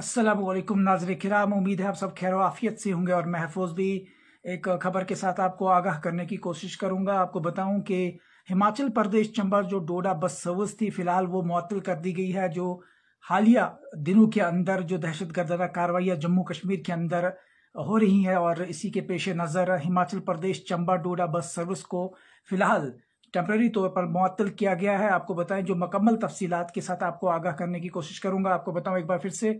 अस्सलामुअलैकुम नाज़रीन किराम, उम्मीद है आप सब खैर आफियत से होंगे और महफूज भी। एक खबर के साथ आपको आगाह करने की कोशिश करूंगा। आपको बताऊं कि हिमाचल प्रदेश चंबा जो डोडा बस सर्विस थी, फिलहाल वो मुअत्तल कर दी गई है। जो हालिया दिनों के अंदर जो दहशतगर्दाना कार्रवाइयाँ जम्मू कश्मीर के अंदर हो रही है और इसी के पेश नज़र हिमाचल प्रदेश चंबा डोडा बस सर्विस को फिलहाल टेम्परेरी तौर पर मुअत्तल किया गया है। आपको बताएं, जो मुकम्मल तफसीलात के साथ आपको आगाह करने की कोशिश करूंगा। आपको बताऊं एक बार फिर से,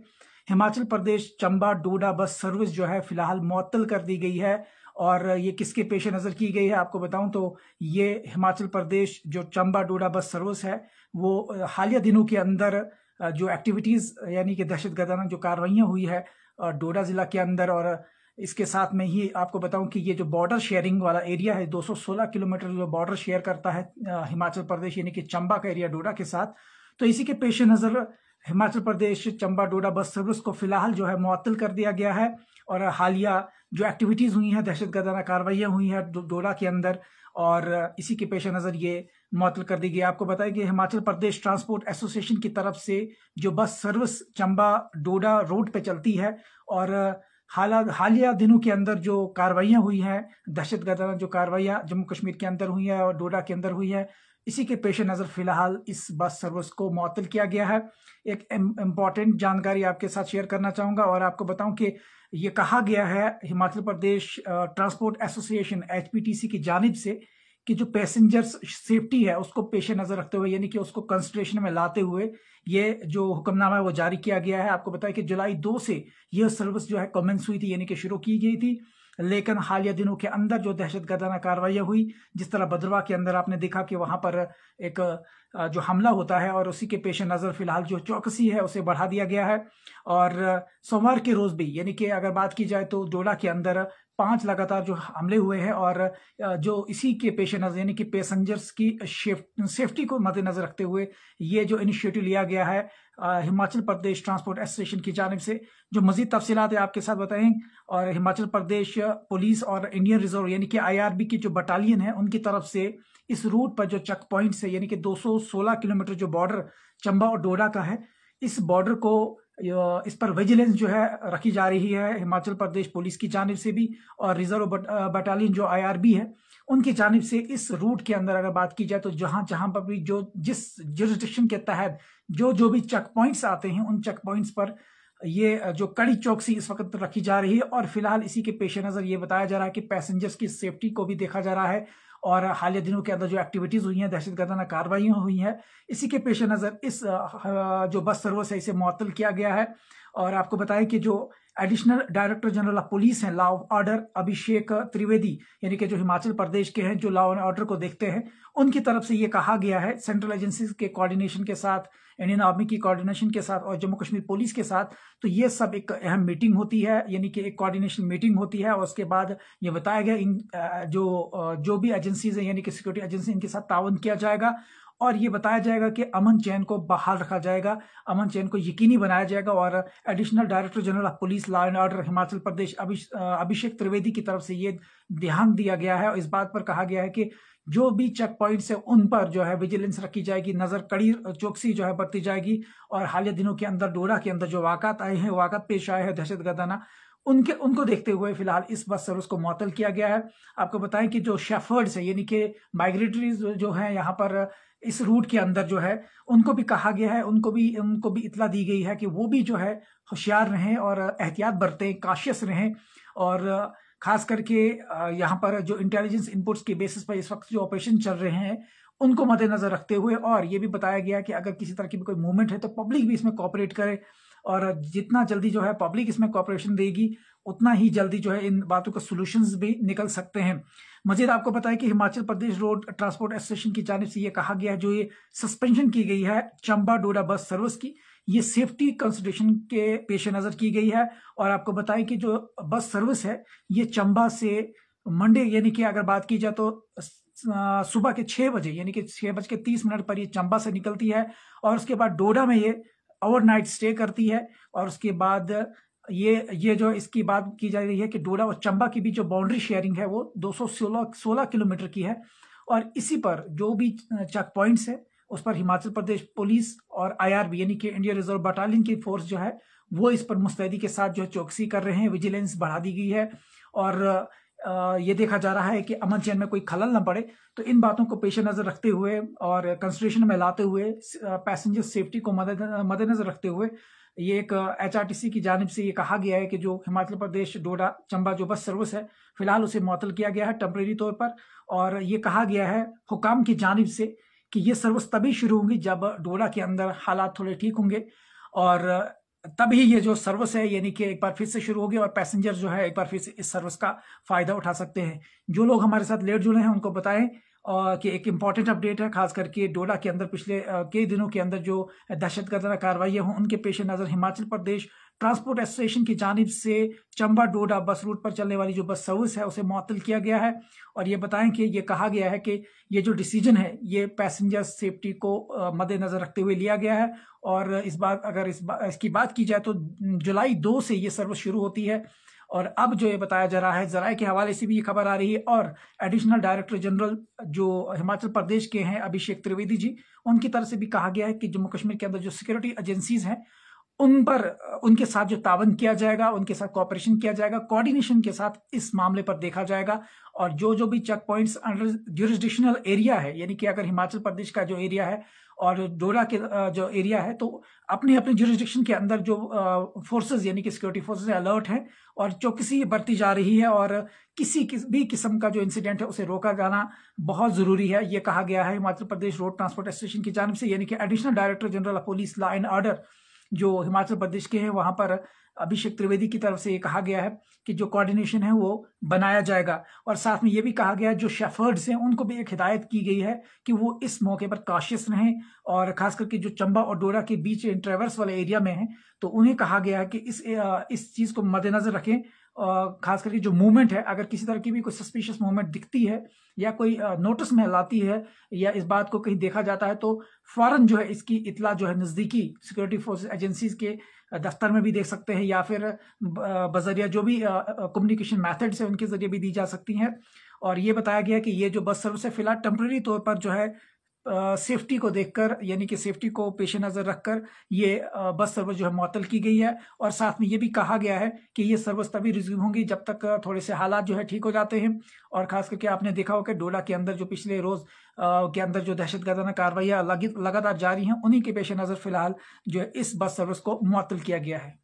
हिमाचल प्रदेश चंबा डोडा बस सर्विस जो है फिलहाल मुअत्तल कर दी गई है। और ये किसके पेश नज़र की गई है आपको बताऊं तो ये हिमाचल प्रदेश जो चंबा डोडा बस सर्विस है वो हालिया दिनों के अंदर जो एक्टिविटीज़ यानी कि दहशतगर्दाना जो कार्रवाइयाँ हुई है डोडा ज़िला के अंदर, और इसके साथ में ही आपको बताऊं कि ये जो बॉर्डर शेयरिंग वाला एरिया है, 216 किलोमीटर जो बॉर्डर शेयर करता है हिमाचल प्रदेश यानी कि चंबा का एरिया डोडा के साथ, तो इसी के पेश नज़र हिमाचल प्रदेश चंबा डोडा बस सर्विस को फिलहाल जो है मुअत्तल कर दिया गया है। और हालिया जो एक्टिविटीज़ हुई हैं, दहशतगर्दाना कार्रवाइयाँ हुई हैं डोडा के अंदर, और इसी के पेश नज़र ये मुअत्तल कर दी गई। आपको बताएं कि हिमाचल प्रदेश ट्रांसपोर्ट एसोसिएशन की तरफ से जो बस सर्विस चंबा डोडा रोड पे चलती है और हालिया दिनों के अंदर जो कार्रवाइयाँ हुई हैं, दहशतगर्दाना जो कार्रवाइयाँ जम्मू कश्मीर के अंदर हुई हैं और डोडा के अंदर हुई है, इसी के पेश नज़र फिलहाल इस बस सर्विस को मुअत्तल किया गया है। एक इम्पॉर्टेंट जानकारी आपके साथ शेयर करना चाहूँगा और आपको बताऊं कि ये कहा गया है Himachal Pradesh transport association HPTC की जानिब से कि जो पैसेंजर्स सेफ्टी है उसको पेश नज़र रखते हुए यानी कि उसको कंसिडरेशन में लाते हुए ये जो हुक्मनामा है वो जारी किया गया है। आपको बताया कि जुलाई 2 से यह सर्विस जो है कमेंस हुई थी यानी कि शुरू की गई थी, लेकिन हालिया दिनों के अंदर जो दहशतगर्दाना कार्रवाइयाँ हुई, जिस तरह भद्रवाह के अंदर आपने देखा कि वहां पर एक जो हमला होता है, और उसी के पेश नज़र फिलहाल जो चौकसी है उसे बढ़ा दिया गया है। और सोमवार के रोज भी यानी कि अगर बात की जाए तो डोडा के अंदर 5 लगातार जो हमले हुए हैं और जो इसी के पेश नज़र यानी कि पैसेंजर्स की सेफ्टी को मद्देनजर रखते हुए ये जो इनिशिएटिव लिया गया है हिमाचल प्रदेश ट्रांसपोर्ट एसोसिएशन की जानिब से। जो मजीद तफसीलात है आपके साथ बताएं। और हिमाचल प्रदेश पुलिस और इंडियन रिजर्व यानी कि IRB की जो बटालियन है उनकी तरफ से इस रूट पर जो चेक पॉइंट्स है यानी कि 216 किलोमीटर जो बॉर्डर चंबा और डोडा का है, इस बॉर्डर को इस पर विजिलेंस जो है रखी जा रही है हिमाचल प्रदेश पुलिस की जानिब से भी, और रिजर्व बटालियन जो IRB है उनकी जानिब से। इस रूट के अंदर अगर बात की जाए तो जहां जहां पर भी जो जिस जुरिस्डिक्शन के तहत जो भी चेक पॉइंट्स आते हैं उन चेक पॉइंट्स पर ये जो कड़ी चौकसी इस वक्त रखी जा रही है। और फिलहाल इसी के पेश नज़र ये बताया जा रहा है कि पैसेंजर्स की सेफ्टी को भी देखा जा रहा है। और हालिया दिनों के अंदर जो एक्टिविटीज़ हुई हैं, दहशतगर्दाना कार्रवाइयाँ हुई हैं, इसी के पेश नज़र इस जो बस सर्विस है इसे मुअत्तल किया गया है। और आपको बताएं कि जो additional director general of police हैं लॉ ऑफ ऑर्डर अभिषेक त्रिवेदी यानी कि जो हिमाचल प्रदेश के हैं, जो लॉ एंड ऑर्डर को देखते हैं, उनकी तरफ से ये कहा गया है सेंट्रल एजेंसीज के कोऑर्डिनेशन के साथ, इंडियन आर्मी की कोऑर्डिनेशन के साथ और जम्मू कश्मीर पुलिस के साथ, तो ये सब एक अहम मीटिंग होती है यानी कि एक कोऑर्डिनेशन मीटिंग होती है। और उसके बाद ये बताया गया इन जो भी एजेंसीज हैं यानी कि सिक्योरिटी एजेंसी, इनके साथ ताउन किया जाएगा और ये बताया जाएगा कि अमन चैन को बहाल रखा जाएगा, अमन चैन को यकीनी बनाया जाएगा। और additional director general of police law and order Himachal Pradesh Abhishek Trivedi की तरफ से ये ध्यान दिया गया है और इस बात पर कहा गया है कि जो भी चेक पॉइंट्स है उन पर जो है विजिलेंस रखी जाएगी, नजर कड़ी चौकसी जो है बरती जाएगी। और हालिया दिनों के अंदर डोडा के अंदर जो वाकत आए हैं, वाकत पेश आए हैं दहशतगर्दाना, उनको देखते हुए फिलहाल इस बस सर्विस को मुअत्तल किया गया है। आपको बताएं कि जो शेफर्ड्स है यानी कि माइग्रेटरीज जो हैं यहाँ पर इस रूट के अंदर जो है, उनको भी कहा गया है, उनको भी इतला दी गई है कि वो भी जो है होशियार रहें और एहतियात बरतें, काशियस रहें। और खास करके यहाँ पर जो इंटेलिजेंस इनपुट्स के बेसिस पर इस वक्त जो ऑपरेशन चल रहे हैं उनको मद्देनजर रखते हुए, और ये भी बताया गया कि अगर किसी तरह की भी कोई मूवमेंट है तो पब्लिक भी इसमें कोऑपरेट करे, और जितना जल्दी जो है पब्लिक इसमें कोऑपरेशन देगी उतना ही जल्दी जो है इन बातों के सॉल्यूशंस भी निकल सकते हैं। मजीद आपको बताया कि Himachal Pradesh road transport association की जानिब से ये कहा गया है, जो ये सस्पेंशन की गई है चंबा डोडा बस सर्विस की, ये सेफ्टी कंसिडरेशन के पेश नज़र की गई है। और आपको बताएं कि जो बस सर्विस है ये चंबा से मंडे यानी कि अगर बात की जाए तो सुबह के 6 बजे यानी कि 6:30 पर ये चंबा से निकलती है और उसके बाद डोडा में ये ओवरनाइट स्टे करती है। और उसके बाद ये जो इसकी बात की जा रही है कि डोडा और चंबा की भी जो बाउंड्री शेयरिंग है वो 216 किलोमीटर की है। और इसी पर जो भी चेक पॉइंट्स है उस पर हिमाचल प्रदेश पुलिस और IRB यानी कि इंडियन रिजर्व बटालियन की फोर्स जो है वो इस पर मुस्तैदी के साथ जो है चौकसी कर रहे हैं, विजिलेंस बढ़ा दी गई है और ये देखा जा रहा है कि अमन चैन में कोई खलल न पड़े। तो इन बातों को पेश नज़र रखते हुए और कंसिडरेशन में लाते हुए, पैसेंजर सेफ्टी को मद्देनजर रखते हुए, ये एक HRTC की जानिब से ये कहा गया है कि जो हिमाचल प्रदेश डोडा चंबा जो बस सर्विस है फिलहाल उसे मुअत्तल किया गया है टेम्परेरी तौर पर। और ये कहा गया है हुकाम की जानिब से कि ये सर्विस तभी शुरू होंगी जब डोडा के अंदर हालात थोड़े ठीक होंगे और तभी ये जो सर्विस है यानी कि एक बार फिर से शुरू होगी और पैसेंजर जो है एक बार फिर से इस सर्विस का फायदा उठा सकते हैं। जो लोग हमारे साथ लेट जुड़े हैं उनको बताएं कि एक इम्पॉर्टेंट अपडेट है, खास करके डोडा के अंदर पिछले कई दिनों के अंदर जो दहशतगर्दाना कार्रवाइयाँ हों उनके पेश नज़र हिमाचल प्रदेश ट्रांसपोर्ट एसोसिएशन की जानिब से चंबा डोडा बस रूट पर चलने वाली जो बस सर्विस है उसे मुअत्तल किया गया है। और ये बताएं कि ये कहा गया है कि ये जो डिसीजन है ये पैसेंजर सेफ्टी को मद्देनजर रखते हुए लिया गया है। और इस बार अगर इसकी बात की जाए तो जुलाई 2 से ये सर्विस शुरू होती है। और अब जो ये बताया जा रहा है, जराये के हवाले से भी ये खबर आ रही है और एडिशनल डायरेक्टर जनरल जो हिमाचल प्रदेश के हैं अभिषेक त्रिवेदी जी, उनकी तरफ से भी कहा गया है कि जम्मू कश्मीर के अंदर जो सिक्योरिटी एजेंसीज हैं उन पर उनके साथ जो तावन किया जाएगा, उनके साथ कोऑपरेशन किया जाएगा, कोऑर्डिनेशन के साथ इस मामले पर देखा जाएगा। और जो भी check points under jurisdictional area है यानी कि अगर हिमाचल प्रदेश का जो एरिया है और डोडा के जो एरिया है तो अपने अपने ज्यूरिसडिक्शन के अंदर जो फोर्सेस यानी कि सिक्योरिटी फोर्सेस अलर्ट हैं और चौकसी बरती जा रही है और किसी भी किस्म का जो इंसिडेंट है उसे रोका जाना बहुत जरूरी है। ये कहा गया है Himachal Pradesh road transport association की जानिब से, यानी कि additional director general of police law and order जो हिमाचल प्रदेश के हैं वहां पर अभिषेक त्रिवेदी की तरफ से ये कहा गया है कि जो कोऑर्डिनेशन है वो बनाया जाएगा। और साथ में ये भी कहा गया है जो शेफर्ड्स हैं उनको भी एक हिदायत की गई है कि वो इस मौके पर कॉशियस रहें और खास करके जो चंबा और डोडा के बीच ट्रेवर्स वाले एरिया में है तो उन्हें कहा गया है कि इस चीज़ को मद्देनजर रखें। खास करके जो मूवमेंट है, अगर किसी तरह की भी कोई सस्पिशियस मूवमेंट दिखती है या कोई नोटिस में लाती है या इस बात को कहीं देखा जाता है तो फौरन जो है इसकी इतला जो है नज़दीकी सिक्योरिटी फोर्सेस एजेंसीज के दफ्तर में भी देख सकते हैं या फिर बजरिया जो भी कम्युनिकेशन मैथड्स है उनके जरिए भी दी जा सकती हैं। और ये बताया गया कि ये जो बस सर्विस है फिलहाल टेम्प्रेरी तौर पर जो है सेफ्टी को देखकर यानी कि सेफ्टी को पेश नज़र रखकर ये बस सर्विस जो है मुअत्तल की गई है। और साथ में ये भी कहा गया है कि ये सर्विस तभी रिज्यूम होंगी जब तक थोड़े से हालात जो है ठीक हो जाते हैं। और खास करके आपने देखा होगा कि डोडा के अंदर जो पिछले रोज के अंदर जो दहशतगर्दाना कार्रवाइयाँ लगातार जारी हैं उन्हीं के पेश नज़र फिलहाल जो है इस बस सर्विस को मुअत्तल किया गया है।